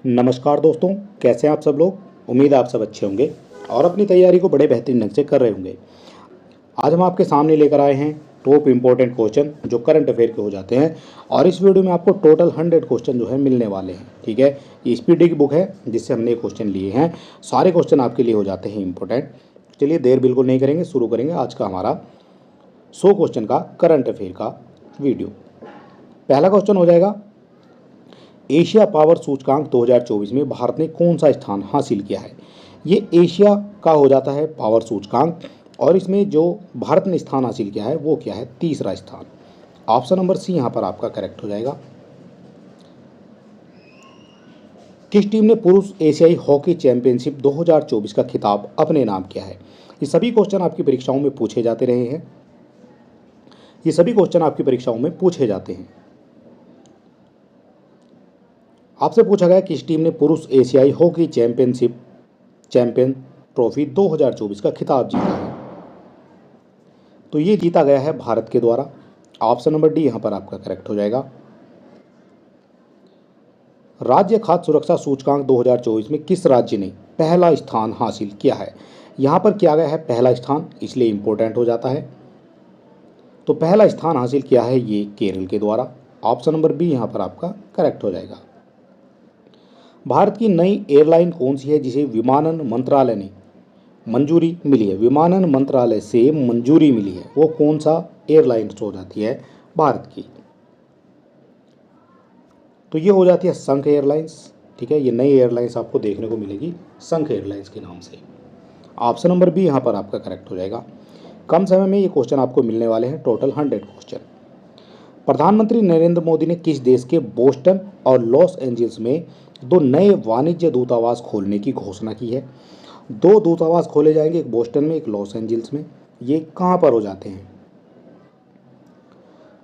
नमस्कार दोस्तों, कैसे हैं आप सब लोग। उम्मीद है आप सब अच्छे होंगे और अपनी तैयारी को बड़े बेहतरीन ढंग से कर रहे होंगे। आज हम आपके सामने लेकर आए हैं टॉप इंपॉर्टेंट क्वेश्चन जो करंट अफेयर के हो जाते हैं और इस वीडियो में आपको टोटल 100 क्वेश्चन जो है मिलने वाले हैं। ठीक है, ये स्पीडी की बुक है जिससे हमने ये क्वेश्चन लिए हैं। सारे क्वेश्चन आपके लिए हो जाते हैं इंपॉर्टेंट। चलिए देर बिल्कुल नहीं करेंगे, शुरू करेंगे आज का हमारा 100 क्वेश्चन का करंट अफेयर का वीडियो। पहला क्वेश्चन हो जाएगा, एशिया पावर सूचकांक 2024 में भारत ने कौन सा स्थान हासिल किया है। ये एशिया का हो जाता है पावर सूचकांक और इसमें जो भारत ने स्थान हासिल किया है वो क्या है, तीसरा स्थान। ऑप्शन नंबर सी यहाँ पर आपका करेक्ट हो जाएगा। किस टीम ने पुरुष एशियाई हॉकी चैंपियनशिप 2024 का खिताब अपने नाम किया है। ये सभी क्वेश्चन आपकी परीक्षाओं में पूछे जाते रहे हैं। ये सभी क्वेश्चन आपकी परीक्षाओं में पूछे जाते हैं। आपसे पूछा गया किस टीम ने पुरुष एशियाई हॉकी चैंपियन ट्रॉफी 2024 का खिताब जीता है। तो ये जीता गया है भारत के द्वारा। ऑप्शन नंबर डी यहां पर आपका करेक्ट हो जाएगा। राज्य खाद्य सुरक्षा सूचकांक 2024 में किस राज्य ने पहला स्थान हासिल किया है। यहां पर किया गया है पहला स्थान, इसलिए इंपॉर्टेंट हो जाता है। तो पहला स्थान हासिल किया है ये केरल के द्वारा। ऑप्शन नंबर बी यहां पर आपका करेक्ट हो जाएगा। भारत की नई एयरलाइन कौन सी है जिसे विमानन मंत्रालय ने मंजूरी मिली है। विमानन मंत्रालय से मंजूरी मिली है, वो कौन सा एयरलाइन हो जाती है भारत की। तो ये हो जाती है संघ एयरलाइंस। ठीक है, ये नई एयरलाइंस आपको देखने को मिलेगी संघ एयरलाइंस के नाम से। ऑप्शन नंबर बी यहाँ पर आपका करेक्ट हो जाएगा। कम समय में ये क्वेश्चन आपको मिलने वाले हैं, टोटल 100 क्वेश्चन। प्रधानमंत्री नरेंद्र मोदी ने किस देश के बोस्टन और लॉस एंजल्स में 2 नए वाणिज्य दूतावास खोलने की घोषणा की है। 2 दूतावास खोले जाएंगे, एक बोस्टन में एक लॉस एंजल्स में। ये कहाँ पर हो जाते हैं,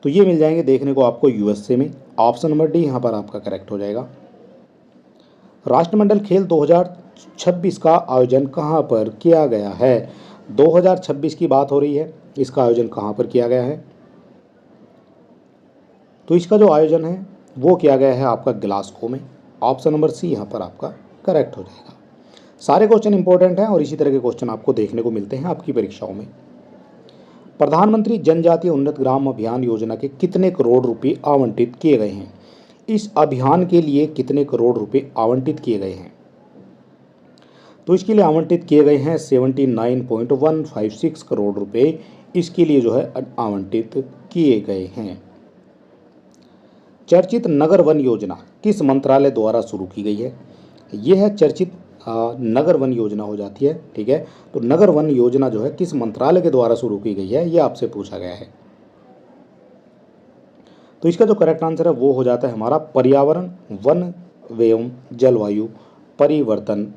तो ये मिल जाएंगे देखने को आपको यूएसए में। ऑप्शन नंबर डी यहाँ पर आपका करेक्ट हो जाएगा। राष्ट्रमंडल खेल 2026 का आयोजन कहाँ पर किया गया है। 2026 की बात हो रही है, इसका आयोजन कहाँ पर किया गया है। तो इसका जो आयोजन है वो किया गया है आपका ग्लासगो में। ऑप्शन नंबर सी यहाँ पर आपका करेक्ट हो जाएगा। सारे क्वेश्चन इंपॉर्टेंट हैं और इसी तरह के क्वेश्चन आपको देखने को मिलते हैं आपकी परीक्षाओं में। प्रधानमंत्री जनजातीय उन्नत ग्राम अभियान योजना के कितने करोड़ रुपए आवंटित किए गए हैं। इस अभियान के लिए कितने करोड़ रुपए आवंटित किए गए हैं। तो इसके लिए आवंटित किए गए हैं 79.156 करोड़ रुपए इसके लिए जो है आवंटित किए गए हैं। चर्चित नगर वन योजना किस मंत्रालय द्वारा शुरू की गई है। यह है चर्चित नगर वन योजना हो जाती है। ठीक है, तो नगर वन योजना जो है किस मंत्रालय के द्वारा शुरू की गई है, यह आपसे पूछा गया है। तो इसका जो करेक्ट आंसर है वो हो जाता है हमारा पर्यावरण वन एवं जलवायु परिवर्तन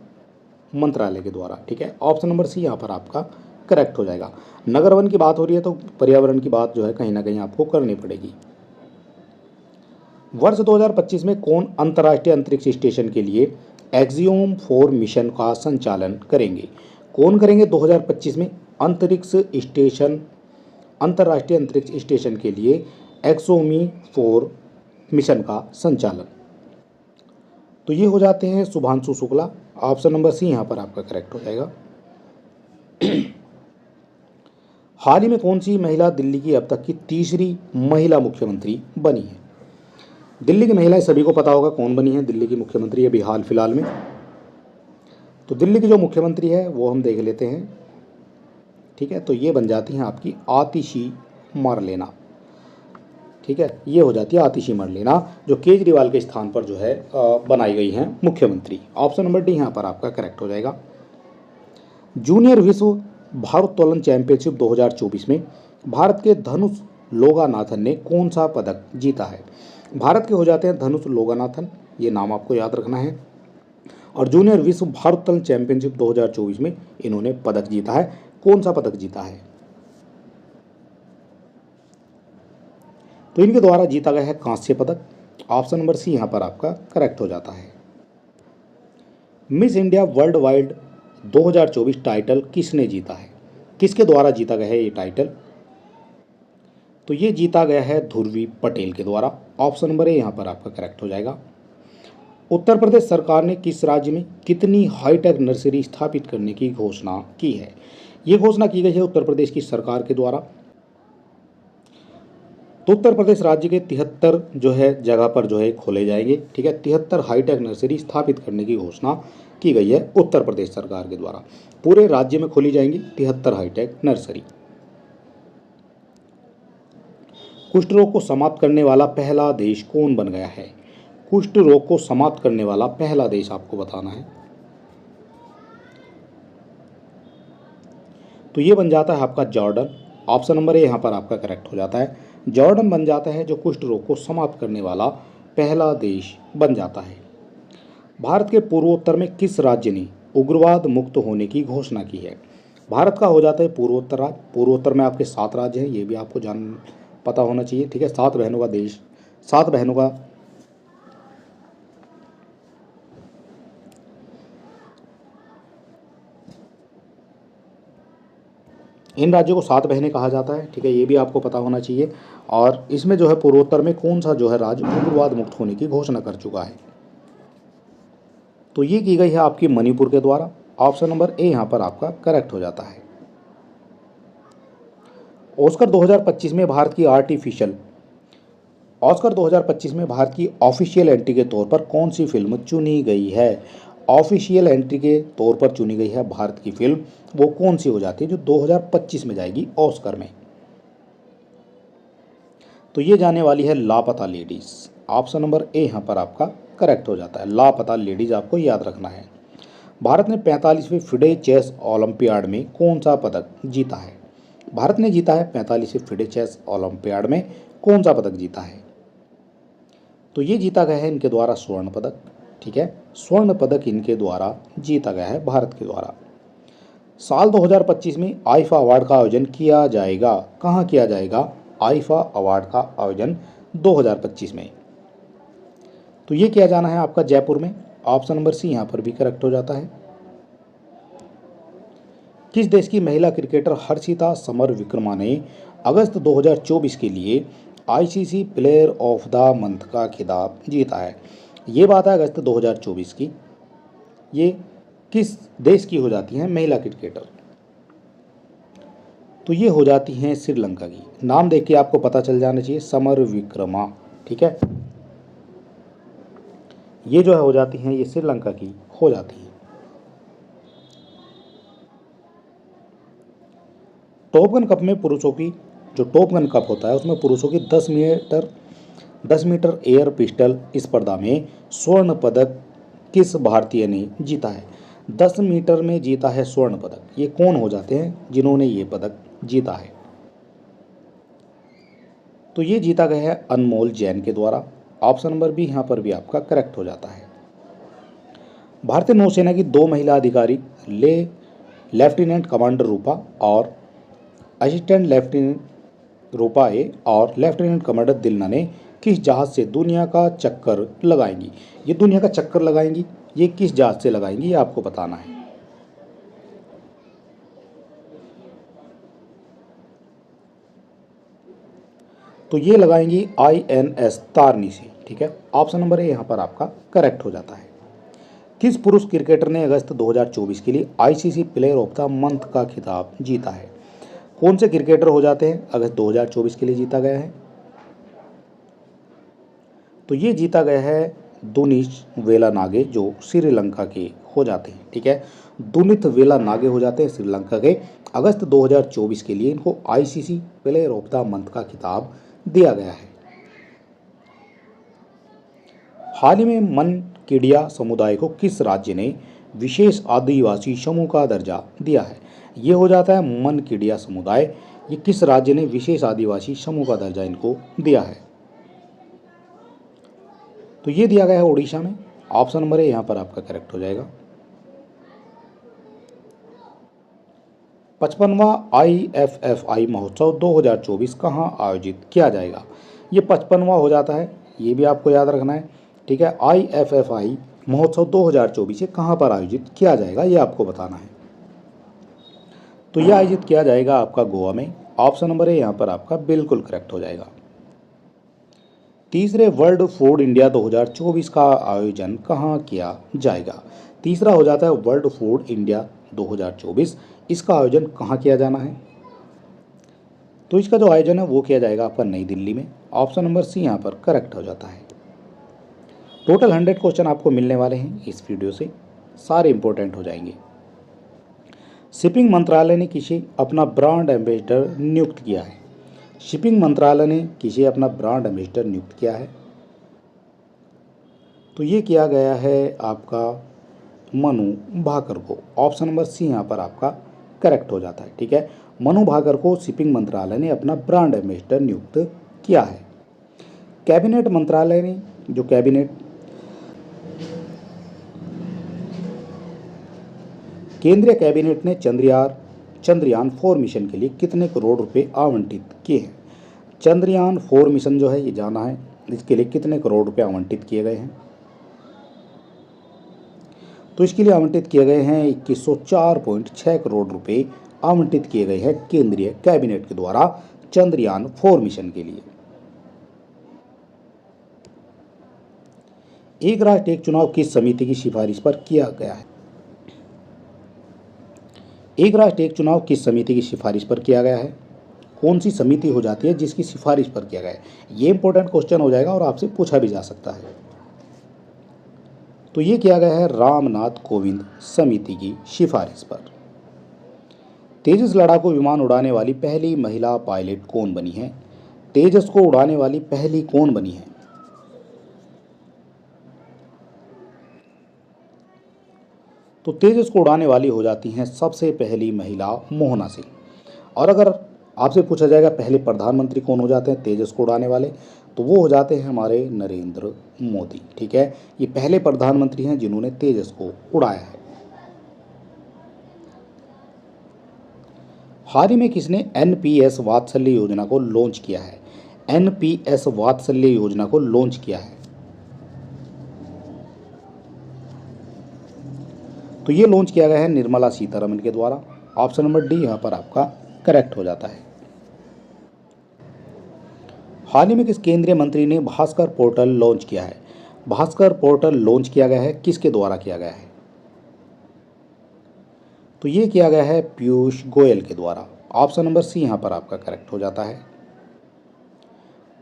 मंत्रालय के द्वारा। ठीक है, ऑप्शन नंबर सी यहाँ पर आपका करेक्ट हो जाएगा। नगर वन की बात हो रही है तो पर्यावरण की बात जो है कहीं ना कहीं आपको करनी पड़ेगी। वर्ष 2025 में कौन अंतर्राष्ट्रीय अंतरिक्ष स्टेशन के लिए एक्सियोम 4 मिशन का संचालन करेंगे। कौन करेंगे 2025 में अंतर्राष्ट्रीय अंतरिक्ष स्टेशन के लिए एक्सोमी 4 मिशन का संचालन। तो ये हो जाते हैं Shubhanshu Shukla. Option number C यहाँ पर आपका करेक्ट हो जाएगा। हाल ही में कौन सी महिला दिल्ली की अब तक की तीसरी महिला मुख्यमंत्री बनी है। दिल्ली की महिलाएं सभी को पता होगा कौन बनी है दिल्ली की मुख्यमंत्री अभी हाल फिलहाल में। तो दिल्ली की जो मुख्यमंत्री है वो हम देख लेते हैं। ठीक है, तो ये बन जाती हैं आपकी आतिशी मरलेना। ठीक है, ये हो जाती है आतिशी मरलेना जो केजरीवाल के स्थान पर जो है बनाई गई हैं मुख्यमंत्री। ऑप्शन नंबर डी यहाँ पर आपका करेक्ट हो जाएगा। जूनियर विश्व भारोत्तोलन चैंपियनशिप 2024 में भारत के धनुष लोगानाथन ने कौन सा पदक जीता है। भारत के हो जाते हैं धनुष लोगानाथन, ये नाम आपको याद रखना है। और जूनियर विश्व भारोत्तोलन चैंपियनशिप 2024 में इन्होंने पदक जीता है। कौन सा पदक जीता है, तो इनके द्वारा जीता गया है कांस्य पदक। ऑप्शन नंबर सी यहाँ पर आपका करेक्ट हो जाता है। Miss India world wide 2024 title किसने जीता है, किसके द्वारा जीता गया है ये टाइटल। तो ये जीता गया है ध्रुवी पटेल के द्वारा। ऑप्शन नंबर ए यहाँ पर आपका करेक्ट हो जाएगा। उत्तर प्रदेश सरकार ने किस राज्य में कितनी हाईटेक नर्सरी स्थापित करने की घोषणा की है? ये घोषणा की गई है उत्तर प्रदेश की सरकार के द्वारा। तो उत्तर प्रदेश राज्य के 73 जो है जगह पर जो है खोले जाएंगे, ठीक है। 73 हाईटेक नर्सरी स्थापित करने की घोषणा की गई है उत्तर प्रदेश सरकार के द्वारा। पूरे राज्य में खोली जाएंगी 73 हाईटेक नर्सरी। कुष्ठ रोग को समाप्त करने वाला पहला देश कौन बन गया है? कुष्ठ रोग को समाप्त करने वाला पहला देश आपको बताना है। तो ये बन जाता है आपका जॉर्डन। ऑप्शन नंबर ए यहाँ पर आपका करेक्ट हो जाता है। जॉर्डन बन जाता है जो कुष्ठ रोग को समाप्त करने वाला पहला देश बन जाता है। भारत के पूर्वोत्तर में किस राज्य ने उग्रवाद मुक्त होने की घोषणा की है? भारत का हो जाता है पूर्वोत्तर राज्य। पूर्वोत्तर में आपके 7 राज्य हैं, ये भी आपको पता होना चाहिए, ठीक है। 7 बहनों का देश, 7 बहनों का इन राज्यों को 7 बहनें कहा जाता है, ठीक है। ये भी आपको पता होना चाहिए। और इसमें जो है पूर्वोत्तर में कौन सा जो है राज्य उग्रवाद मुक्त होने की घोषणा कर चुका है? तो ये की गई है आपकी मणिपुर के द्वारा। ऑप्शन नंबर ए यहाँ पर आपका करेक्ट हो जाता है। ऑस्कर 2025 में भारत की ऑफिशियल एंट्री के तौर पर कौन सी फिल्म चुनी गई है? ऑफिशियल एंट्री के तौर पर चुनी गई है भारत की फिल्म, वो कौन सी हो जाती है जो 2025 में जाएगी ऑस्कर में? तो ये जाने वाली है लापता लेडीज। ऑप्शन नंबर ए यहाँ पर आपका करेक्ट हो जाता है। लापता लेडीज आपको याद रखना है। भारत ने 45वीं फिडे चेस ओलंपियाड में कौन सा पदक जीता है? भारत ने जीता है 45वीं फिडे चेस ओलंपियाड में कौन सा पदक जीता है? तो ये जीता गया है इनके द्वारा स्वर्ण पदक, ठीक है। स्वर्ण पदक इनके द्वारा जीता गया है भारत के द्वारा। साल 2025 में आईफा अवार्ड का आयोजन किया जाएगा। कहाँ किया जाएगा आईफा अवार्ड का आयोजन 2025 में? तो ये किया जाना है आपका जयपुर में। ऑप्शन नंबर सी यहाँ पर भी करेक्ट हो जाता है। किस देश की महिला क्रिकेटर हर्षिता समर विक्रमा ने अगस्त 2024 के लिए ICC player of the month का खिताब जीता है? ये बात है अगस्त 2024 की। ये किस देश की हो जाती हैं महिला क्रिकेटर? तो ये हो जाती हैं श्रीलंका की। नाम देख के आपको पता चल जाना चाहिए, समर विक्रमा, ठीक है। ये जो है हो जाती हैं, ये श्रीलंका की हो जाती हैं। टॉपगन कप में पुरुषों की जो टॉपगन कप होता है उसमें पुरुषों की 10 मीटर एयर पिस्टल स्पर्धा में स्वर्ण पदक किस भारतीय ने जीता है? 10 मीटर में जीता है स्वर्ण पदक। ये कौन हो जाते हैं जिन्होंने ये पदक जीता है? तो ये जीता गया है अनमोल जैन के द्वारा। ऑप्शन नंबर बी यहाँ पर भी आपका करेक्ट हो जाता है। भारतीय नौसेना की 2 महिला अधिकारी लेफ्टिनेंट कमांडर रूपा और असिस्टेंट लेफ्टिनेंट रूपा ए और लेफ्टिनेंट कमांडर दिलना ने किस जहाज से दुनिया का चक्कर लगाएंगी? ये दुनिया का चक्कर लगाएंगी, ये किस जहाज से लगाएंगी ये आपको बताना है। तो ये लगाएंगी INS तारनी से, ठीक है। ऑप्शन नंबर ए यहाँ पर आपका करेक्ट हो जाता है। किस पुरुष क्रिकेटर ने अगस्त 2024 के लिए ICC player of the month का खिताब जीता है? कौन से क्रिकेटर हो जाते हैं अगस्त 2024 के लिए जीता गया है? तो ये जीता गया है दुनिश वेलानागे जो श्रीलंका के हो जाते हैं, ठीक है। दुनित वेलानागे हो जाते हैं श्रीलंका के। अगस्त 2024 के लिए इनको ICC player of the month का खिताब दिया गया है। हाल ही में मनकेडिया समुदाय को किस राज्य ने विशेष आदिवासी समूह का दर्जा दिया है? ये हो जाता है मनकेडिया समुदाय। ये किस राज्य ने विशेष आदिवासी समूह का दर्जा इनको दिया है? तो ये दिया गया है उड़ीसा में। ऑप्शन नंबर ए यहाँ पर आपका करेक्ट हो जाएगा। 55वां IFFI महोत्सव 2024 कहाँ आयोजित किया जाएगा? ये 55वां हो जाता है, ये भी आपको याद रखना है, ठीक है। IFFI महोत्सव 2024 ये कहाँ पर आयोजित किया जाएगा ये आपको बताना है। तो यह आयोजित किया जाएगा आपका गोवा में। ऑप्शन नंबर ए यहाँ पर आपका बिल्कुल करेक्ट हो जाएगा। तीसरे वर्ल्ड फूड इंडिया 2024 का आयोजन कहाँ किया जाएगा? तीसरा हो जाता है वर्ल्ड फूड इंडिया 2024, इसका आयोजन कहाँ किया जाना है? तो इसका जो आयोजन है वो किया जाएगा आपका नई दिल्ली में। ऑप्शन नंबर सी यहाँ पर करेक्ट हो जाता है। टोटल 100 क्वेश्चन आपको मिलने वाले हैं इस वीडियो से, सारे इंपॉर्टेंट हो जाएंगे। शिपिंग मंत्रालय ने किसे अपना ब्रांड एम्बेसडर नियुक्त किया है? शिपिंग मंत्रालय ने किसे अपना ब्रांड एम्बेसडर नियुक्त किया है? तो ये किया गया है आपका मनु भाकर को। ऑप्शन नंबर सी यहाँ पर आपका करेक्ट हो जाता है। ठीक है, मनु भाकर को शिपिंग मंत्रालय ने अपना ब्रांड एम्बेसडर नियुक्त किया है। कैबिनेट मंत्रालय ने केंद्रीय कैबिनेट ने चंद्रयान 4 मिशन के लिए कितने करोड़ रुपए आवंटित किए हैं? चंद्रयान 4 मिशन जो है ये जाना है, इसके लिए कितने करोड़ रुपए आवंटित किए गए हैं? तो इसके लिए आवंटित किए गए हैं 2104.6 करोड़ रुपए आवंटित किए गए हैं केंद्रीय कैबिनेट के द्वारा चंद्रयान 4 मिशन के लिए। एक राष्ट्र एक चुनाव किस समिति की सिफारिश पर किया गया है? एक राष्ट्र एक चुनाव किस समिति की सिफारिश पर किया गया है? कौन सी समिति हो जाती है जिसकी सिफारिश पर किया गया है? ये इंपॉर्टेंट क्वेश्चन हो जाएगा और आपसे पूछा भी जा सकता है। तो ये किया गया है रामनाथ कोविंद समिति की सिफारिश पर। तेजस लड़ाकू विमान उड़ाने वाली पहली महिला पायलट कौन बनी है? तेजस को उड़ाने वाली पहली कौन बनी है? तो तेजस को उड़ाने वाली हो जाती हैं सबसे पहली महिला मोहना सिंह। और अगर आपसे पूछा जाएगा पहले प्रधानमंत्री कौन हो जाते हैं तेजस को उड़ाने वाले, तो वो हो जाते हैं हमारे नरेंद्र मोदी। ठीक है, ये पहले प्रधानमंत्री हैं जिन्होंने तेजस को उड़ाया है। हाल ही में किसने एनपीएस वात्सल्य योजना को लॉन्च किया है? एनपीएस वात्सल्य योजना को लॉन्च किया है, तो ये लॉन्च किया गया है निर्मला सीतारमण के द्वारा। ऑप्शन नंबर डी यहाँ पर आपका करेक्ट हो जाता है। हाल ही में किस केंद्रीय मंत्री ने भास्कर पोर्टल लॉन्च किया है? भास्कर पोर्टल लॉन्च किया गया है, किसके द्वारा किया गया है? तो ये किया गया है पीयूष गोयल के द्वारा। ऑप्शन नंबर सी यहाँ पर आपका करेक्ट हो जाता है।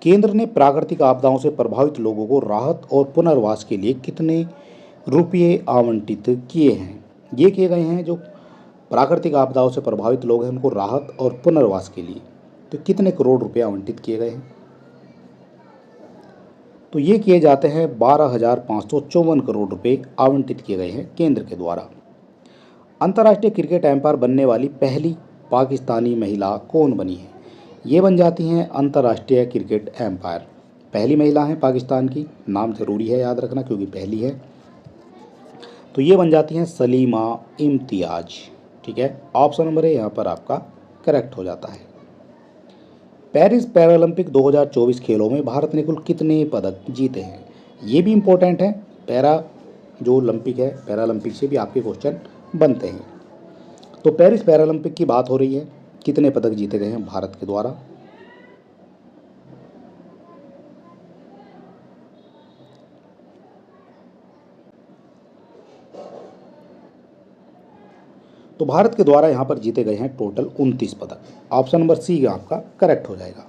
केंद्र ने प्राकृतिक आपदाओं से प्रभावित लोगों को राहत और पुनर्वास के लिए कितने रुपये आवंटित किए हैं? ये किए गए हैं जो प्राकृतिक आपदाओं से प्रभावित लोग हैं उनको राहत और पुनर्वास के लिए, तो कितने करोड़ रुपए आवंटित किए गए हैं? तो ये किए जाते हैं 12,554 करोड़ रुपए आवंटित किए गए हैं केंद्र के द्वारा। अंतर्राष्ट्रीय क्रिकेट एम्पायर बनने वाली पहली पाकिस्तानी महिला कौन बनी है? ये बन जाती हैं अंतर्राष्ट्रीय क्रिकेट एम्पायर, पहली महिला है पाकिस्तान की, नाम जरूरी है याद रखना क्योंकि पहली है। तो ये बन जाती हैं सलीमा इम्तियाज। ठीक है, ऑप्शन नंबर ए यहाँ पर आपका करेक्ट हो जाता है। पेरिस पैरालंपिक 2024 खेलों में भारत ने कुल कितने पदक जीते हैं? ये भी इम्पोर्टेंट है, जो ओलंपिक है पैरालंपिक से भी आपके क्वेश्चन बनते हैं। तो पेरिस पैरालंपिक की बात हो रही है, कितने पदक जीते गए हैं भारत के द्वारा? तो भारत के द्वारा यहाँ पर जीते गए हैं टोटल 29 पदक। ऑप्शन नंबर सी आपका करेक्ट हो जाएगा।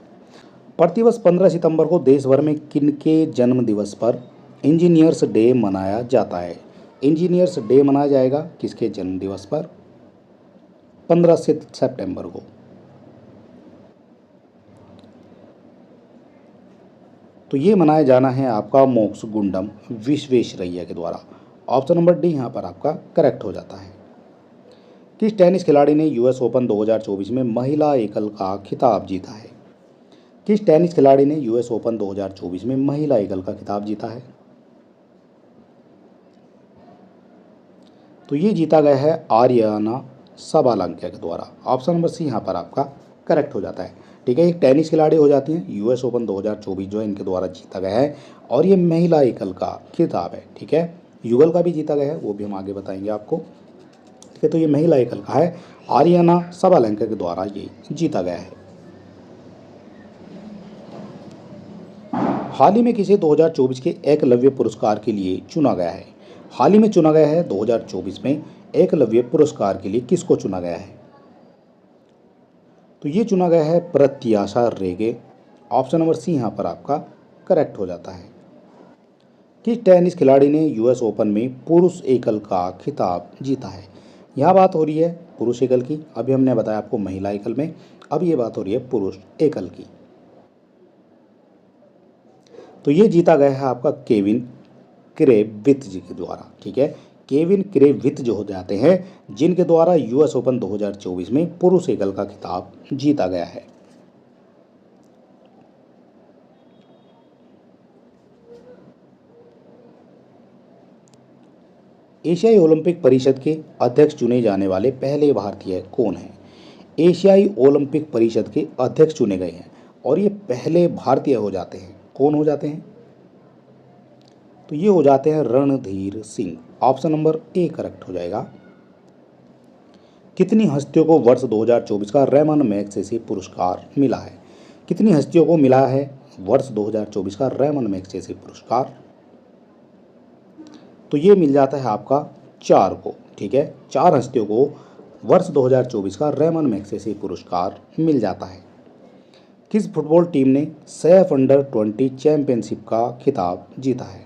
प्रतिवर्ष 15 सितंबर को देश भर में किनके जन्म दिवस पर इंजीनियर्स डे मनाया जाता है? इंजीनियर्स डे मनाया जाएगा किसके जन्म दिवस पर? 15 सितंबर को। तो ये मनाया जाना है आपका मोक्ष-गुंडम विश्वेश्वरैया के द्वारा। ऑप्शन नंबर डी यहाँ पर आपका करेक्ट हो जाता है। किस टेनिस खिलाड़ी ने यूएस ओपन 2024 में महिला एकल का खिताब जीता है? किस टेनिस खिलाड़ी ने यूएस ओपन 2024 में महिला एकल का खिताब जीता है? तो ये जीता गया है आर्याना साबालेंका के द्वारा। ऑप्शन नंबर सी यहाँ पर आपका करेक्ट हो जाता है। ठीक है, एक टेनिस खिलाड़ी हो जाती हैं, यूएस ओपन 2024 जो है इनके द्वारा जीता गया है और ये महिला एकल का खिताब है। ठीक है, युगल का भी जीता गया है, वो भी हम आगे बताएंगे आपको। ठीक है, तो ये महिला एकल का है, आर्याना साबालेंका के द्वारा ये जीता गया है। हाल ही में किसे 2024 के एकलव्य पुरस्कार के लिए चुना गया है? हाल ही में चुना गया है 2024 में एकलव्य पुरस्कार के लिए किसको चुना गया है? तो ये चुना गया है प्रत्याशा रेगे। ऑप्शन नंबर सी यहाँ पर आपका करेक्ट हो जाता है। किस टेनिस खिलाड़ी ने यूएस ओपन में पुरुष एकल का खिताब जीता है? यहाँ बात हो रही है पुरुष एकल की, अभी हमने बताया आपको महिला एकल में, अब ये बात हो रही है पुरुष एकल की। तो ये जीता गया है आपका केविन क्रेवित्ज जी के द्वारा। ठीक है, केविन क्रेवित्ज जो हो जाते हैं जिनके द्वारा यूएस ओपन 2024 में पुरुष एकल का खिताब जीता गया है। एशियाई ओलंपिक परिषद के अध्यक्ष चुने जाने वाले पहले भारतीय कौन हैं? एशियाई ओलंपिक परिषद के अध्यक्ष चुने गए हैं और ये पहले भारतीय हो जाते हैं। कौन हो जाते हैं? तो ये हो जाते हैं Randhir Singh. Option number A correct हो जाएगा। कितनी हस्तियों को वर्ष 2024 का रैमन मैगसेसे पुरस्कार मिला है? कितनी हस्तियों को मिला है वर्ष 2024 का रैमन मैगसेसे पुरस्कार? तो ये मिल जाता है आपका 4 को। ठीक है, 4 हस्तियों को वर्ष 2024 का रैमन मैगसेसे पुरस्कार मिल जाता है। किस फुटबॉल टीम ने सैफ अंडर 20 चैंपियनशिप का खिताब जीता है?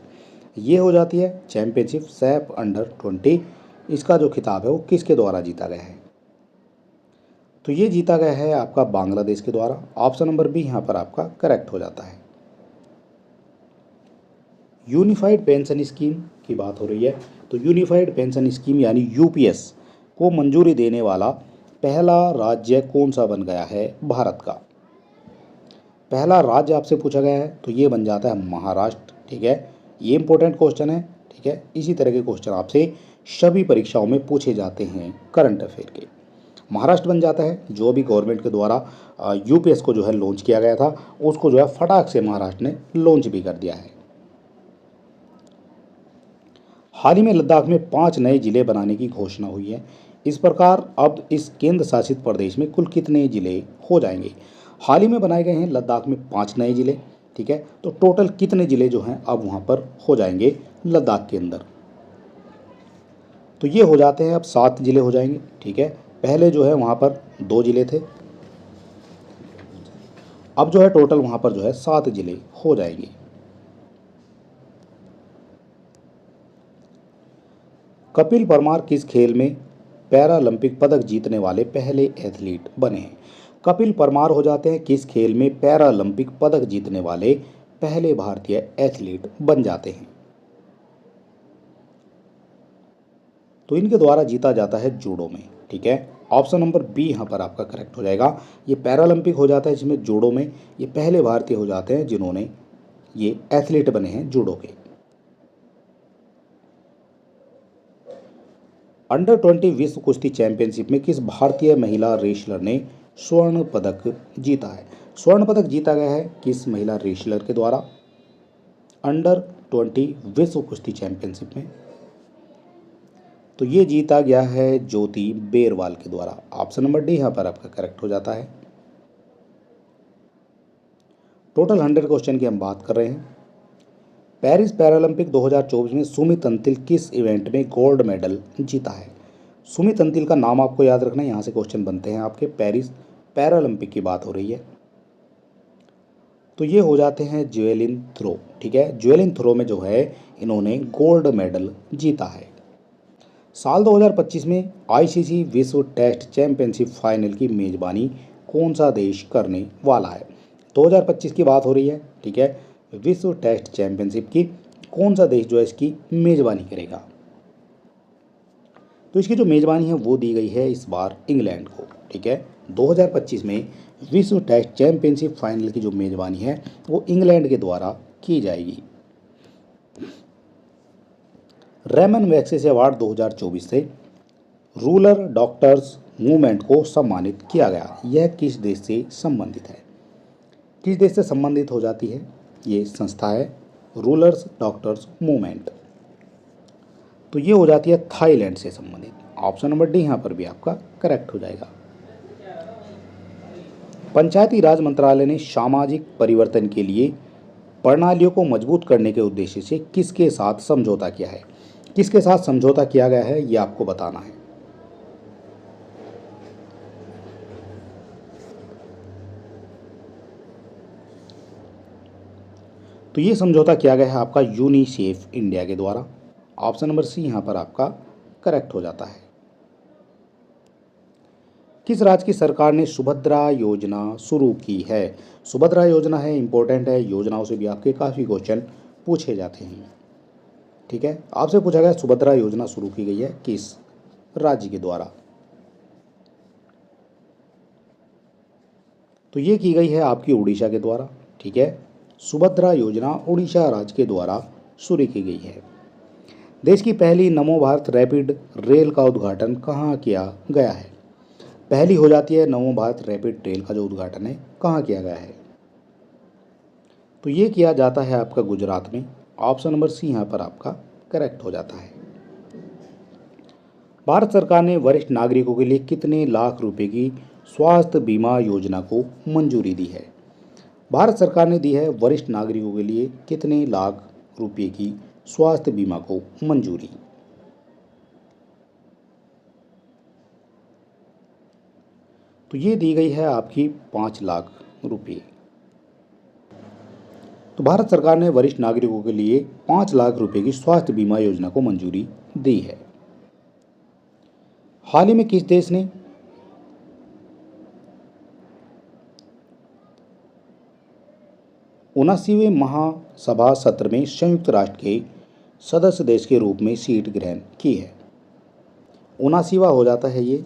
ये हो जाती है चैंपियनशिप सैफ अंडर 20। इसका जो खिताब है वो किसके द्वारा जीता गया है? तो ये जीता गया है आपका बांग्लादेश के द्वारा। ऑप्शन नंबर बी यहाँ पर आपका करेक्ट हो जाता है। यूनिफाइड पेंशन स्कीम की बात हो रही है, तो यूनिफाइड पेंशन स्कीम यानी यूपीएस को मंजूरी देने वाला पहला राज्य कौन सा बन गया है भारत का? पहला राज्य आपसे पूछा गया है तो ये बन जाता है महाराष्ट्र। ठीक है, ये इंपॉर्टेंट क्वेश्चन है। ठीक है, इसी तरह के क्वेश्चन आपसे सभी परीक्षाओं में पूछे जाते हैं करंट अफेयर के। महाराष्ट्र बन जाता है, जो भी गवर्नमेंट के द्वारा यूपीएस को जो है लॉन्च किया गया था उसको जो है फटाक से महाराष्ट्र ने लॉन्च भी कर दिया है। हाल ही में लद्दाख में 5 नए जिले बनाने की घोषणा हुई है। इस प्रकार अब इस केंद्र शासित प्रदेश में कुल कितने जिले हो जाएंगे? हाल ही में बनाए गए हैं लद्दाख में 5 नए जिले। ठीक है, तो टोटल कितने जिले जो हैं अब वहाँ पर हो जाएंगे लद्दाख के अंदर? तो ये हो जाते हैं अब 7 जिले हो जाएंगे। ठीक है, पहले जो है वहाँ पर 2 जिले थे, अब जो है टोटल वहाँ पर जो है 7 जिले हो जाएंगे। कपिल परमार किस खेल में पैरालंपिक पदक जीतने वाले पहले एथलीट बने हैं? कपिल परमार हो जाते हैं किस खेल में पैरालंपिक पदक जीतने वाले पहले भारतीय एथलीट बन जाते हैं? तो इनके द्वारा जीता जाता है जूडो में। ठीक है, ऑप्शन नंबर बी यहाँ पर आपका करेक्ट हो जाएगा। ये पैरालंपिक हो जाता है जिसमें जूडो में ये पहले भारतीय हो जाते हैं जिन्होंने ये एथलीट बने हैं जूडो के। अंडर 20 विश्व कुश्ती चैंपियनशिप में किस भारतीय महिला रेसलर ने स्वर्ण पदक जीता है? स्वर्ण पदक जीता गया है किस महिला रेसलर के द्वारा अंडर 20 विश्व कुश्ती चैंपियनशिप में? तो ये जीता गया है ज्योति बेरवाल के द्वारा। ऑप्शन नंबर डी यहाँ पर आपका करेक्ट हो जाता है। टोटल 100 क्वेश्चन की हम बात कर रहे हैं। पेरिस पैरालंपिक 2024 में सुमित अंतिल किस इवेंट में गोल्ड मेडल जीता है? सुमित अंतिल का नाम आपको याद रखना है, यहाँ से क्वेश्चन बनते हैं आपके। पेरिस पैरालंपिक की बात हो रही है, तो ये हो जाते हैं ज्वेलिन थ्रो। ठीक है, ज्वेलिन थ्रो में जो है इन्होंने गोल्ड मेडल जीता है। साल 2025 में आईसीसी विश्व टेस्ट चैंपियनशिप फाइनल की मेजबानी कौन सा देश करने वाला है? 2025 की बात हो रही है। ठीक है, विश्व टेस्ट चैंपियनशिप की कौन सा देश जो है इसकी मेजबानी करेगा? तो इसकी जो मेजबानी है वो दी गई है इस बार इंग्लैंड को। ठीक है, 2025 में विश्व टेस्ट चैंपियनशिप फाइनल की जो मेजबानी है वो इंग्लैंड के द्वारा की जाएगी। रैमन मैगसेसे अवार्ड 2024 से रूरल डॉक्टर्स मूवमेंट को सम्मानित किया गया। यह किस देश से संबंधित है? किस देश से संबंधित हो जाती है ये संस्था है रूरल डॉक्टर्स मूवमेंट? तो ये हो जाती है थाईलैंड से संबंधित। ऑप्शन नंबर डी यहाँ पर भी आपका करेक्ट हो जाएगा। पंचायती राज मंत्रालय ने सामाजिक परिवर्तन के लिए प्रणालियों को मजबूत करने के उद्देश्य से किसके साथ समझौता किया है? किसके साथ समझौता किया गया है ये आपको बताना है। तो ये समझौता किया गया है आपका यूनिसेफ इंडिया के द्वारा। ऑप्शन नंबर सी यहाँ पर आपका करेक्ट हो जाता है। किस राज्य की सरकार ने सुभद्रा योजना शुरू की है? सुभद्रा योजना है, इंपॉर्टेंट है, योजनाओं से भी आपके काफ़ी क्वेश्चन पूछे जाते हैं। ठीक है, आपसे पूछा गया सुभद्रा योजना शुरू की गई है किस राज्य के द्वारा? तो ये की गई है आपकी उड़ीसा के द्वारा। ठीक है, सुभद्रा योजना उड़ीसा राज्य के द्वारा शुरू की गई है। देश की पहली नमो भारत रैपिड रेल का उद्घाटन कहाँ किया गया है? पहली हो जाती है नमो भारत रैपिड रेल का जो उद्घाटन है कहाँ किया गया है? तो ये किया जाता है आपका गुजरात में। ऑप्शन नंबर सी यहाँ पर आपका करेक्ट हो जाता है। भारत सरकार ने वरिष्ठ नागरिकों के लिए कितने लाख रुपए की स्वास्थ्य बीमा योजना को मंजूरी दी है? भारत सरकार ने दी है वरिष्ठ नागरिकों के लिए कितने लाख रुपए की स्वास्थ्य बीमा को मंजूरी? तो ये दी गई है आपकी 5 लाख रुपये। तो भारत सरकार ने वरिष्ठ नागरिकों के लिए 5 लाख रुपए की स्वास्थ्य बीमा योजना को मंजूरी दी है। हाल ही में किस देश ने 79वें महासभा सत्र में संयुक्त राष्ट्र के सदस्य देश के रूप में सीट ग्रहण की है? 79वां हो जाता है ये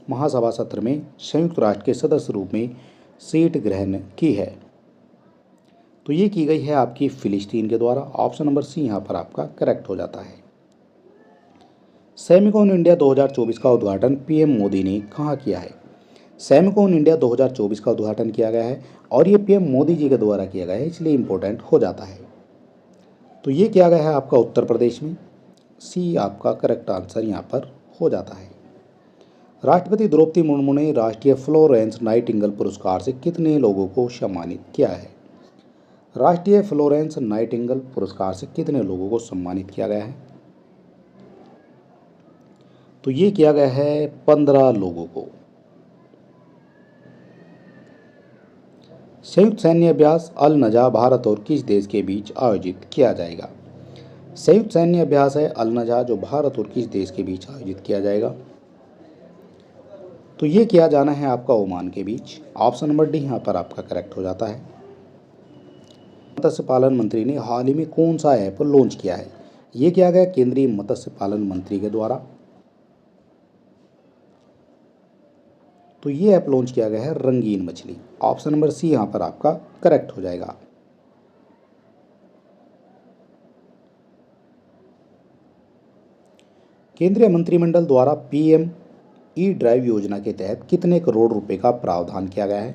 महासभा सत्र में संयुक्त राष्ट्र के सदस्य रूप में सीट ग्रहण की है। तो ये की गई है आपकी फिलिस्तीन के द्वारा। ऑप्शन नंबर सी यहाँ पर आपका करेक्ट हो जाता है। सेमिकॉन इंडिया 2024 का उद्घाटन पीएम मोदी ने कहाँ किया है? सेमिकॉन इंडिया 2024 का उद्घाटन किया गया है और ये पीएम मोदी जी के द्वारा किया गया है, इसलिए इम्पोर्टेंट हो जाता है। तो ये किया गया है आपका उत्तर प्रदेश में। सी आपका करेक्ट आंसर यहाँ पर हो जाता है। राष्ट्रपति द्रौपदी मुर्मू ने राष्ट्रीय फ्लोरेंस नाइटिंगेल पुरस्कार से कितने लोगों को सम्मानित किया है? राष्ट्रीय फ्लोरेंस नाइटिंगेल पुरस्कार से कितने लोगों को सम्मानित किया गया है? तो ये किया गया है 15 लोगों को। संयुक्त सैन्य अभ्यास अल नजा भारत और किस देश के बीच आयोजित किया जाएगा? संयुक्त सैन्य अभ्यास है अल नजा जो भारत और किस देश के बीच आयोजित किया जाएगा? तो ये किया जाना है आपका ओमान के बीच। ऑप्शन नंबर डी यहाँ पर आपका करेक्ट हो जाता है। मत्स्य पालन मंत्री ने हाल ही में कौन सा ऐप लॉन्च किया है? ये किया गया केंद्रीय मत्स्य पालन मंत्री के द्वारा। तो ये ऐप लॉन्च किया गया है रंगीन मछली। ऑप्शन नंबर सी यहाँ पर आपका करेक्ट हो जाएगा। केंद्रीय मंत्रिमंडल द्वारा पीएम ई ड्राइव योजना के तहत कितने करोड़ रुपए का प्रावधान किया गया है?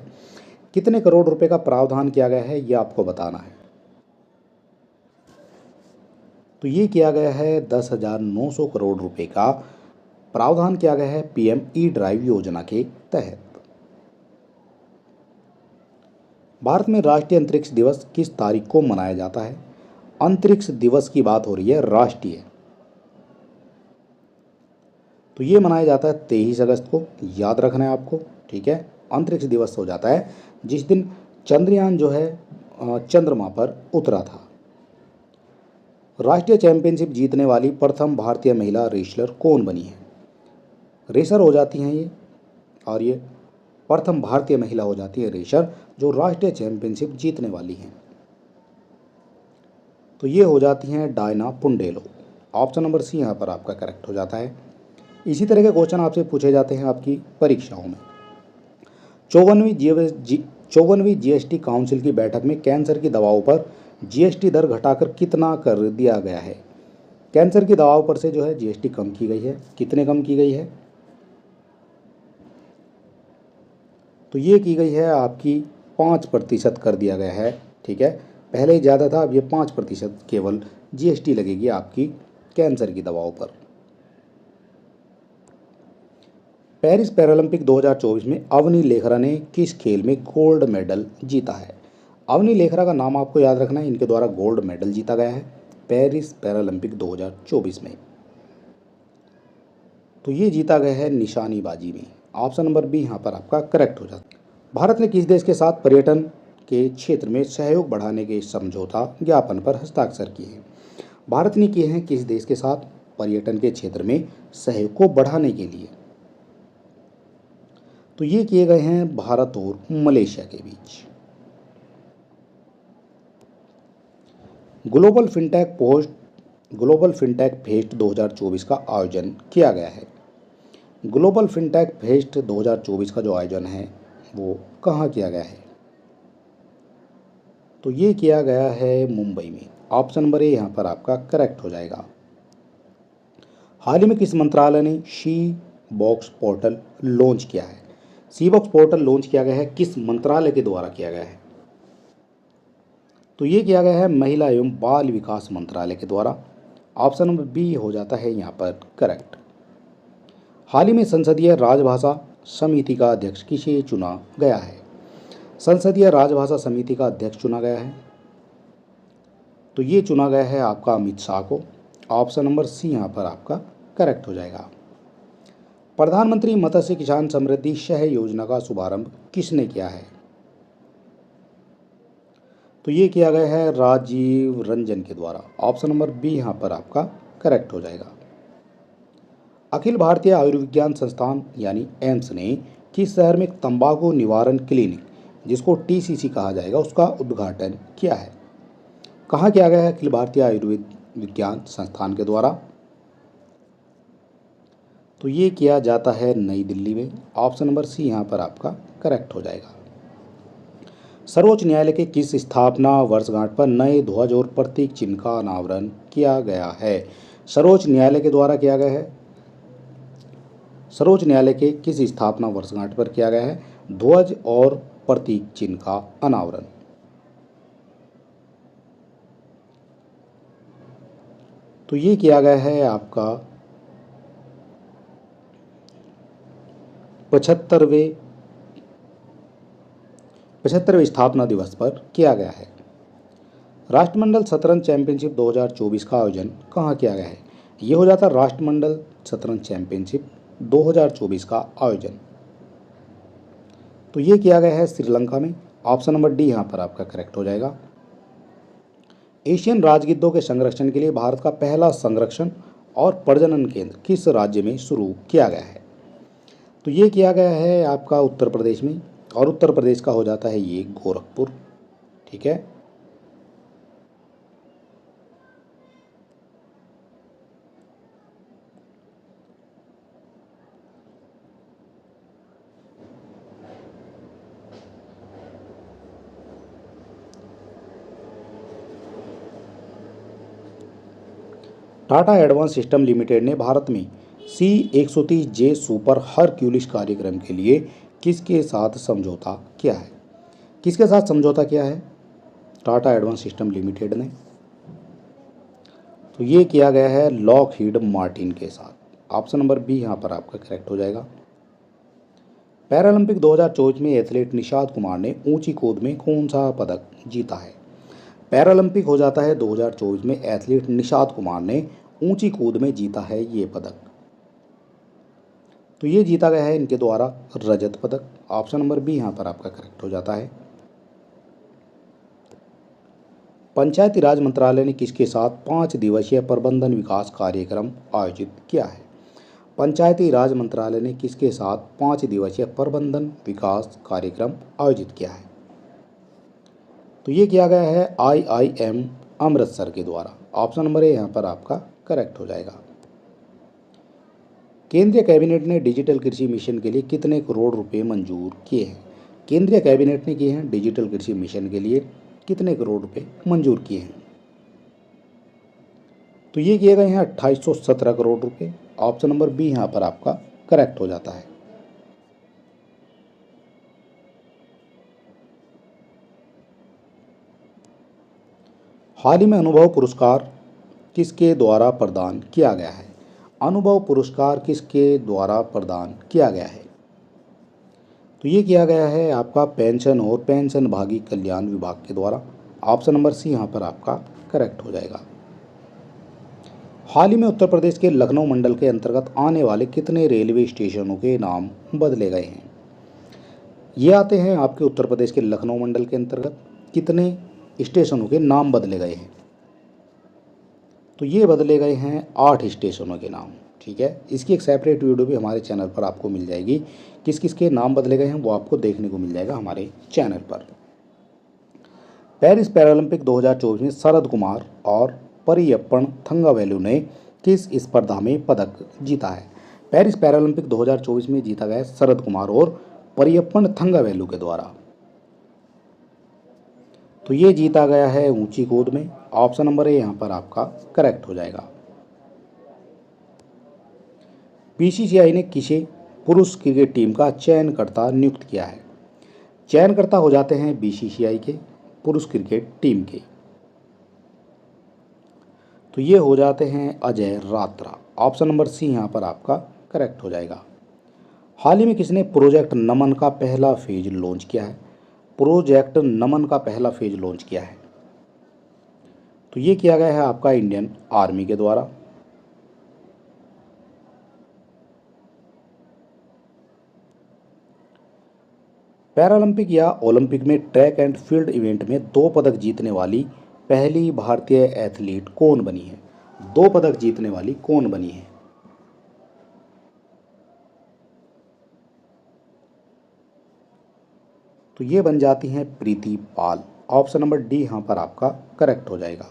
कितने करोड़ रुपए का प्रावधान किया गया है ये आपको बताना है। तो ये किया गया है 10,900 करोड़ रुपए का प्रावधान किया गया है पीएम ई ड्राइव योजना के तहत। भारत में राष्ट्रीय अंतरिक्ष दिवस किस तारीख को मनाया जाता है? अंतरिक्ष दिवस की बात हो रही है राष्ट्रीय। तो ये मनाया जाता है 23 अगस्त को, याद रखना है आपको। ठीक है, अंतरिक्ष दिवस हो जाता है जिस दिन चंद्रयान जो है चंद्रमा पर उतरा था। राष्ट्रीय चैंपियनशिप जीतने वाली प्रथम भारतीय महिला रेसलर कौन बनी है? रेसर हो जाती हैं ये, और ये प्रथम भारतीय महिला हो जाती है रेसर जो राष्ट्रीय चैंपियनशिप जीतने वाली हैं। तो ये हो जाती हैं डायना पुंडेलो। ऑप्शन नंबर सी यहाँ पर आपका करेक्ट हो जाता है। इसी तरह के क्वेश्चन आपसे पूछे जाते हैं आपकी परीक्षाओं में। 54वीं जीएसटी काउंसिल की बैठक में कैंसर की दवाओं पर जीएसटी दर घटाकर कितना कर दिया गया है? कैंसर की दवाओं पर से जो है जीएसटी कम की गई है, कितने कम की गई है? तो ये की गई है आपकी 5% कर दिया गया है। ठीक है, पहले ही ज़्यादा था, अब ये 5% केवल जीएसटी लगेगी आपकी कैंसर की दवाओं पर। पेरिस पैरालंपिक 2024 में अवनी लेखरा ने किस खेल में गोल्ड मेडल जीता है? अवनी लेखरा का नाम आपको याद रखना है, इनके द्वारा गोल्ड मेडल जीता गया है पेरिस पैरालंपिक 2024 में। तो ये जीता गया है निशानेबाजी में। ऑप्शन नंबर बी यहाँ पर आपका करेक्ट हो जाता है। भारत ने किस देश के साथ पर्यटन के क्षेत्र में सहयोग बढ़ाने के समझौता ज्ञापन पर हस्ताक्षर किए हैं? भारत ने किए हैं किस देश के साथ पर्यटन के क्षेत्र में सहयोग को बढ़ाने के लिए? तो ये किए गए हैं भारत और मलेशिया के बीच। ग्लोबल फिनटेक फेस्ट 2024 का आयोजन किया गया है। ग्लोबल फिनटेक फेस्ट 2024 का जो आयोजन है वो कहाँ किया गया है? तो ये किया गया है मुंबई में। ऑप्शन नंबर ए यहाँ पर आपका करेक्ट हो जाएगा। हाल ही में किस मंत्रालय ने शी बॉक्स पोर्टल लॉन्च किया है? सी बॉक्स पोर्टल लॉन्च किया गया है किस मंत्रालय के द्वारा किया गया है? तो ये किया गया है महिला एवं बाल विकास मंत्रालय के द्वारा। ऑप्शन नंबर बी हो जाता है यहाँ पर करेक्ट। हाल ही में संसदीय राजभाषा समिति का अध्यक्ष किसे चुना गया है? संसदीय राजभाषा समिति का अध्यक्ष चुना गया है, तो ये चुना गया है आपका अमित शाह को। ऑप्शन नंबर सी यहाँ पर आपका करेक्ट हो जाएगा। प्रधानमंत्री मत्स्य किसान समृद्धि शहर योजना का शुभारंभ किसने किया है? तो ये किया गया है राजीव रंजन के द्वारा। ऑप्शन नंबर बी यहाँ पर आपका करेक्ट हो जाएगा। अखिल भारतीय आयुर्विज्ञान संस्थान यानी एम्स ने किस शहर में तंबाकू निवारण क्लिनिक, जिसको टीसीसी कहा जाएगा, उसका उद्घाटन किया है? कहाँ किया गया है अखिल भारतीय आयुर्विज्ञान संस्थान के द्वारा? तो ये किया जाता है नई दिल्ली में। ऑप्शन नंबर सी यहाँ पर आपका करेक्ट हो जाएगा। सर्वोच्च न्यायालय के किस स्थापना वर्षगांठ पर नए ध्वज और प्रतीक चिन्ह का अनावरण किया गया है? सर्वोच्च न्यायालय के द्वारा किया गया है। सर्वोच्च न्यायालय के किस स्थापना वर्षगांठ पर किया गया है ध्वज और प्रतीक चिन्ह का अनावरण? तो ये किया गया है आपका 75वें स्थापना दिवस पर किया गया है। राष्ट्रमंडल शतरंज चैंपियनशिप 2024 का आयोजन कहाँ किया गया है? ये हो जाता है राष्ट्रमंडल शतरंज चैंपियनशिप 2024 का आयोजन। तो ये किया गया है श्रीलंका में। ऑप्शन नंबर डी यहाँ पर आपका करेक्ट हो जाएगा। एशियन राजगिद्धों के संरक्षण के लिए भारत का पहला संरक्षण और प्रजनन केंद्र किस राज्य में शुरू किया गया है? तो ये किया गया है आपका उत्तर प्रदेश में, और उत्तर प्रदेश का हो जाता है ये गोरखपुर। ठीक है। टाटा एडवांस सिस्टम लिमिटेड ने भारत में C130J सुपर हरक्यूलिस कार्यक्रम के लिए किसके साथ समझौता किया है? किसके साथ समझौता किया है टाटा एडवांस सिस्टम लिमिटेड ने? तो ये किया गया है लॉकहीड मार्टिन के साथ। ऑप्शन नंबर बी यहाँ पर आपका करेक्ट हो जाएगा। पैरालंपिक 2024 में एथलीट निषाद कुमार ने ऊंची कूद में कौन सा पदक जीता है? पैरालंपिक हो जाता है 2024 में एथलीट निषाद कुमार ने ऊंची कूद में जीता है ये पदक। तो ये जीता गया है इनके द्वारा रजत पदक। ऑप्शन नंबर बी यहाँ पर आपका करेक्ट हो जाता है। पंचायती राज मंत्रालय ने किसके साथ 5 दिवसीय प्रबंधन विकास कार्यक्रम आयोजित किया है? पंचायती राज मंत्रालय ने किसके साथ 5 दिवसीय प्रबंधन विकास कार्यक्रम आयोजित किया है? तो ये किया गया है IIM अमृतसर के द्वारा। ऑप्शन नंबर ए यहाँ पर आपका करेक्ट हो जाएगा। केंद्रीय कैबिनेट ने डिजिटल कृषि मिशन के लिए कितने करोड़ रुपए मंजूर किए हैं? केंद्रीय कैबिनेट ने किए हैं डिजिटल कृषि मिशन के लिए कितने करोड़ रुपए मंजूर किए हैं? तो ये किए गए हैं 2817 करोड़ रुपए। ऑप्शन नंबर बी यहाँ पर आपका करेक्ट हो जाता है। हाल ही में अनुभव पुरस्कार किसके द्वारा प्रदान किया गया है? अनुभव पुरस्कार किसके द्वारा प्रदान किया गया है? तो ये किया गया है आपका पेंशन और पेंशनभागी कल्याण विभाग के द्वारा। ऑप्शन नंबर सी यहाँ पर आपका करेक्ट हो जाएगा। हाल ही में उत्तर प्रदेश के लखनऊ मंडल के अंतर्गत आने वाले कितने रेलवे स्टेशनों के नाम बदले गए हैं? ये आते हैं आपके उत्तर प्रदेश के लखनऊ मंडल के अंतर्गत कितने स्टेशनों के नाम बदले गए हैं? तो ये बदले गए हैं 8 स्टेशनों के नाम। ठीक है, इसकी एक सेपरेट वीडियो भी हमारे चैनल पर आपको मिल जाएगी। किस किस के नाम बदले गए हैं वो आपको देखने को मिल जाएगा हमारे चैनल पर। पेरिस पैरालंपिक 2024 में शरद कुमार और परियप्पन थंगावेलु ने किस स्पर्धा में पदक जीता है? पेरिस पैरालंपिक 2024 में जीता गया शरद कुमार और परियप्पन थंगावेलु के द्वारा। तो ये जीता गया है ऊंची कूद में। ऑप्शन नंबर ए यहाँ पर आपका करेक्ट हो जाएगा। बीसीसीआई ने किसे पुरुष क्रिकेट टीम का चयनकर्ता नियुक्त किया है? चयनकर्ता हो जाते हैं बीसीसीआई के पुरुष क्रिकेट टीम के, तो ये हो जाते हैं Ajay Ratra. Option number C यहाँ पर आपका करेक्ट हो जाएगा। हाल ही में किसने प्रोजेक्ट नमन का पहला फेज लॉन्च किया है? प्रोजेक्ट नमन का पहला फेज लॉन्च किया है, तो ये किया गया है आपका इंडियन आर्मी के द्वारा। पैरालंपिक या ओलंपिक में ट्रैक एंड फील्ड इवेंट में 2 पदक जीतने वाली पहली भारतीय एथलीट कौन बनी है? 2 पदक जीतने वाली कौन बनी है? तो ये बन जाती हैं प्रीति पाल। ऑप्शन नंबर डी यहाँ पर आपका करेक्ट हो जाएगा।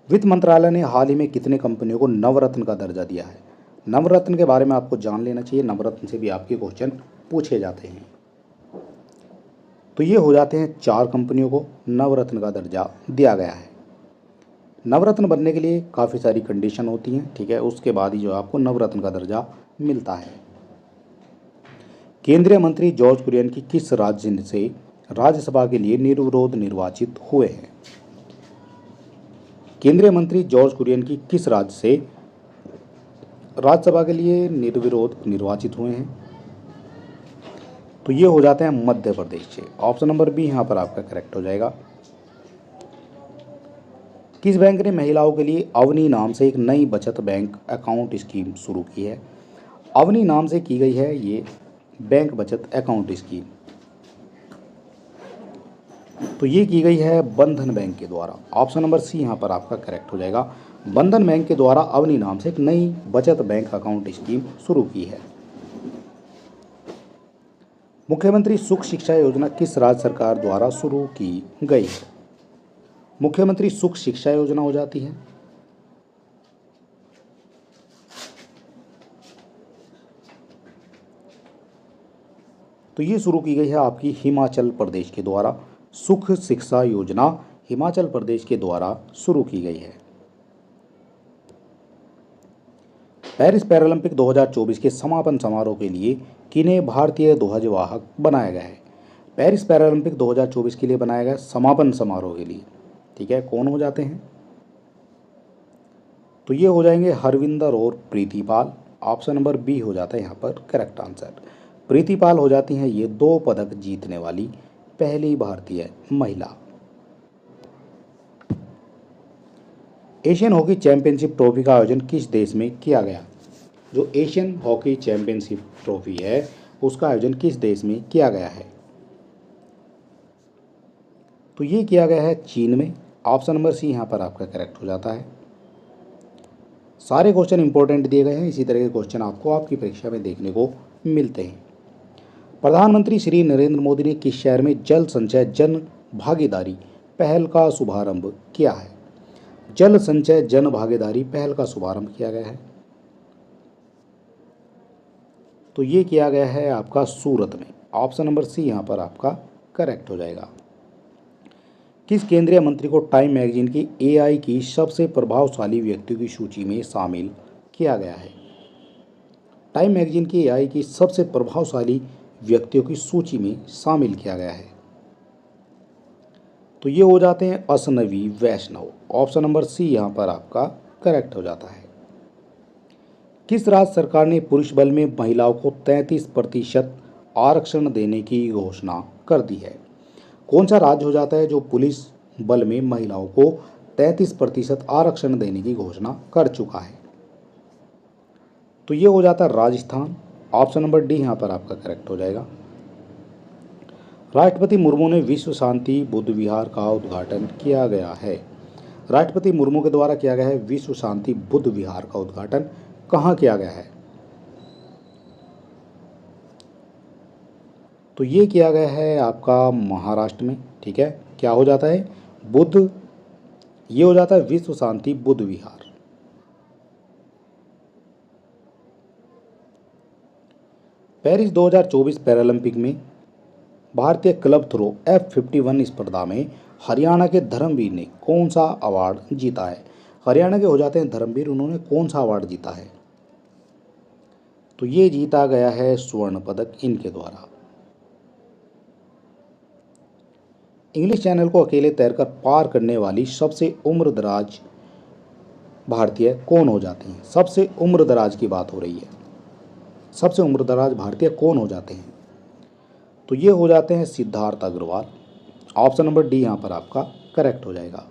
वित्त मंत्रालय ने हाल ही में कितने कंपनियों को नवरत्न का दर्जा दिया है? नवरत्न के बारे में आपको जान लेना चाहिए, नवरत्न से भी आपके क्वेश्चन पूछे जाते हैं। तो ये हो जाते हैं 4 कंपनियों को नवरत्न का दर्जा दिया गया है। नवरत्न बनने के लिए काफ़ी सारी कंडीशन होती हैं, ठीक है, उसके बाद ही जो आपको नवरत्न का दर्जा मिलता है। केंद्रीय मंत्री जॉर्ज कुरियन की किस राज्य से राज्यसभा के लिए निर्विरोध निर्वाचित हुए हैं? केंद्रीय मंत्री जॉर्ज कुरियन की किस राज्य से राज्यसभा के लिए निर्विरोध निर्वाचित हुए हैं? तो ये हो जाते हैं मध्य प्रदेश से। ऑप्शन नंबर बी यहाँ पर आपका करेक्ट हो जाएगा। किस बैंक ने महिलाओं के लिए अवनी नाम से एक नई बचत बैंक अकाउंट स्कीम शुरू की है? अवनी नाम से की गई है ये बैंक बचत अकाउंट स्कीम, तो ये की गई है बंधन बैंक के द्वारा। ऑप्शन नंबर सी यहाँ पर आपका करेक्ट हो जाएगा। बंधन बैंक के द्वारा अवनी नाम से एक नई बचत बैंक अकाउंट स्कीम शुरू की है। मुख्यमंत्री सुख शिक्षा योजना किस राज्य सरकार द्वारा शुरू की गई है? मुख्यमंत्री सुख शिक्षा योजना हो जाती है तो ये शुरू की गई है आपकी हिमाचल प्रदेश के द्वारा। सुख शिक्षा योजना हिमाचल प्रदेश के द्वारा शुरू की गई है। पेरिस पैरालंपिक 2024 के समापन समारोह के लिए किन्हें भारतीय ध्वजवाहक बनाया गया है? पेरिस पैरालंपिक 2024 के लिए बनाया गया समापन समारोह के लिए, ठीक है, कौन हो जाते हैं? तो ये हो जाएंगे हरविंदर और प्रीति पाल। ऑप्शन नंबर बी हो जाता है यहाँ पर करेक्ट आंसर। प्रीति पाल हो जाती हैं ये 2 पदक जीतने वाली पहली भारतीय महिला। एशियन हॉकी चैंपियनशिप ट्रॉफी का आयोजन किस देश में किया गया? जो एशियन हॉकी चैंपियनशिप ट्रॉफी है उसका आयोजन किस देश में किया गया है? तो ये किया गया है चीन में। ऑप्शन नंबर सी यहाँ पर आपका करेक्ट हो जाता है। सारे क्वेश्चन इंपॉर्टेंट दिए गए हैं, इसी तरह के क्वेश्चन आपको आपकी परीक्षा में देखने को मिलते हैं। प्रधानमंत्री श्री नरेंद्र मोदी ने किस शहर में जल संचय जन भागीदारी पहल का शुभारंभ किया है? जल संचय जन भागीदारी पहल का शुभारंभ किया गया है, तो ये किया गया है आपका सूरत में। ऑप्शन नंबर सी यहाँ पर आपका करेक्ट हो जाएगा। किस केंद्रीय मंत्री को टाइम मैगजीन की एआई की सबसे प्रभावशाली व्यक्तियों की सूची में शामिल किया गया है? टाइम मैगजीन की एआई की सबसे प्रभावशाली व्यक्तियों की सूची में शामिल किया गया है, तो ये हो जाते हैं असनवी वैष्णव। ऑप्शन नंबर सी यहाँ पर आपका करेक्ट हो जाता है। किस राज्य सरकार ने पुरुष बल में महिलाओं को 33% आरक्षण देने की घोषणा कर दी है? कौन सा राज्य हो जाता है जो पुलिस बल में महिलाओं को 33% आरक्षण देने की घोषणा कर चुका है? तो ये हो जाता है राजस्थान। ऑप्शन नंबर डी यहाँ पर आपका करेक्ट हो जाएगा। राष्ट्रपति मुर्मू ने विश्व शांति बुद्ध विहार का उद्घाटन किया गया है। राष्ट्रपति मुर्मू के द्वारा किया गया है विश्व शांति बुद्ध विहार का उद्घाटन कहाँ किया गया है? तो ये किया गया है आपका महाराष्ट्र में। ठीक है, क्या हो जाता है? बुद्ध, ये हो जाता है विश्व शांति बुद्ध विहार। पेरिस 2024 पैरालंपिक में भारतीय क्लब थ्रो F51 स्पर्धा में हरियाणा के धर्मवीर ने कौन सा अवार्ड जीता है? हरियाणा के हो जाते हैं धर्मवीर, उन्होंने कौन सा अवार्ड जीता है? तो ये जीता गया है स्वर्ण पदक इनके द्वारा। इंग्लिश चैनल को अकेले तैरकर पार करने वाली सबसे उम्रदराज भारतीय कौन हो जाते हैं? सबसे उम्रदराज की बात हो रही है। सबसे उम्रदराज भारतीय कौन हो जाते हैं? तो ये हो जाते हैं Siddharth Agarwal. Option number D यहाँ पर आपका करेक्ट हो जाएगा।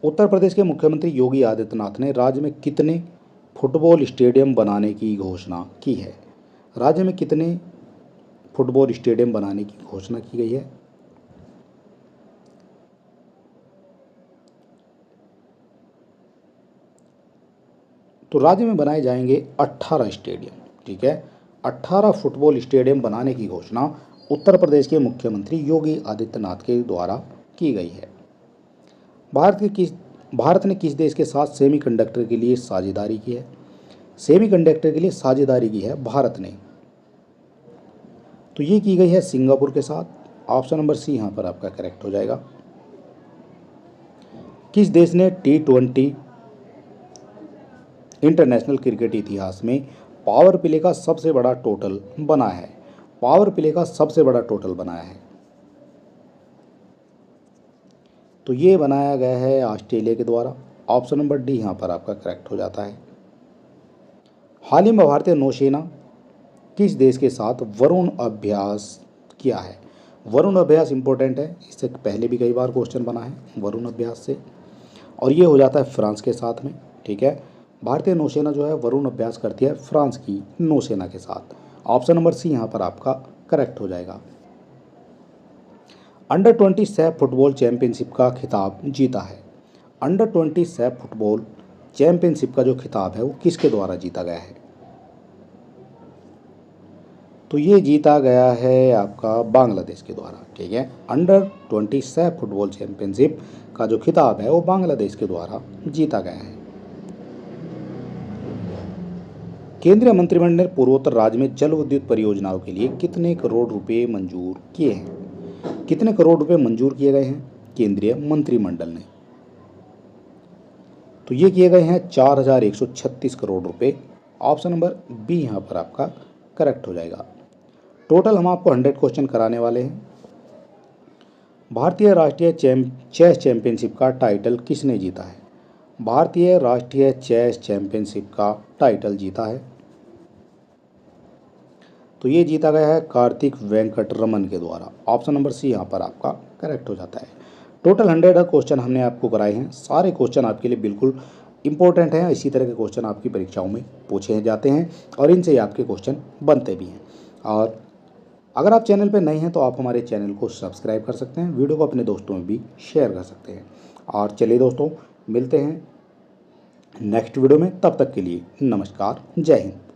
उत्तर प्रदेश के मुख्यमंत्री योगी आदित्यनाथ ने राज्य में कितने फुटबॉल स्टेडियम बनाने की घोषणा की है? राज्य में कितने फुटबॉल स्टेडियम बनाने की घोषणा की गई है? तो राज्य में बनाए जाएंगे 18 स्टेडियम। ठीक है, 18 फुटबॉल स्टेडियम बनाने की घोषणा उत्तर प्रदेश के मुख्यमंत्री योगी आदित्यनाथ के द्वारा की गई है। भारत ने किस देश के साथ सेमीकंडक्टर के लिए साझेदारी की है? सेमीकंडक्टर के लिए साझेदारी की है भारत ने। तो ये की गई है सिंगापुर के साथ। ऑप्शन नंबर सी यहाँ पर आपका करेक्ट हो जाएगा। किस देश ने T20 इंटरनेशनल क्रिकेट इतिहास में पावर प्ले का सबसे बड़ा टोटल बनाया है? पावर प्ले का सबसे बड़ा टोटल बनाया है? तो ये बनाया गया है ऑस्ट्रेलिया के द्वारा। ऑप्शन नंबर डी यहाँ पर आपका करेक्ट हो जाता है। हाल ही में भारतीय नौसेना किस देश के साथ वरुण अभ्यास किया है? वरुण अभ्यास इंपॉर्टेंट है, इससे पहले भी कई बार क्वेश्चन बना है वरुण अभ्यास से, और ये हो जाता है फ्रांस के साथ में। ठीक है, भारतीय नौसेना जो है वरुण अभ्यास करती है फ्रांस की नौसेना के साथ। ऑप्शन नंबर सी यहाँ पर आपका करेक्ट हो जाएगा। अंडर 20 सैफ फुटबॉल चैंपियनशिप का खिताब जीता है? अंडर 20 सैफ फुटबॉल चैंपियनशिप का जो खिताब है वो किसके द्वारा जीता गया है? तो ये जीता गया है आपका बांग्लादेश के द्वारा। ठीक है, अंडर 20 सैफ फुटबॉल चैंपियनशिप का जो खिताब है वो बांग्लादेश के द्वारा जीता गया है। केंद्रीय मंत्रिमंडल ने पूर्वोत्तर राज्य में जल विद्युत परियोजनाओं के लिए कितने करोड़ रुपए मंजूर किए हैं? कितने करोड़ रुपए मंजूर किए गए हैं केंद्रीय मंत्रिमंडल ने? तो ये किए गए हैं 4136 करोड़ रुपए। ऑप्शन नंबर बी यहाँ पर आपका करेक्ट हो जाएगा। टोटल हम आपको 100 क्वेश्चन कराने वाले हैं। भारतीय राष्ट्रीय चेस चैंपियनशिप का टाइटल किसने जीता है? भारतीय राष्ट्रीय चेस चैंपियनशिप का टाइटल जीता है, तो ये जीता गया है कार्तिक वेंकटरमन के द्वारा। ऑप्शन नंबर सी यहाँ पर आपका करेक्ट हो जाता है। टोटल 100 क्वेश्चन हमने आपको कराए हैं। सारे क्वेश्चन आपके लिए बिल्कुल इंपॉर्टेंट हैं। इसी तरह के क्वेश्चन आपकी परीक्षाओं में पूछे जाते हैं और इनसे ही आपके क्वेश्चन बनते भी हैं। और अगर आप चैनल पर नए हैं तो आप हमारे चैनल को सब्सक्राइब कर सकते हैं, वीडियो को अपने दोस्तों में भी शेयर कर सकते हैं। और चलिए दोस्तों, मिलते हैं नेक्स्ट वीडियो में। तब तक के लिए नमस्कार, जय हिंद।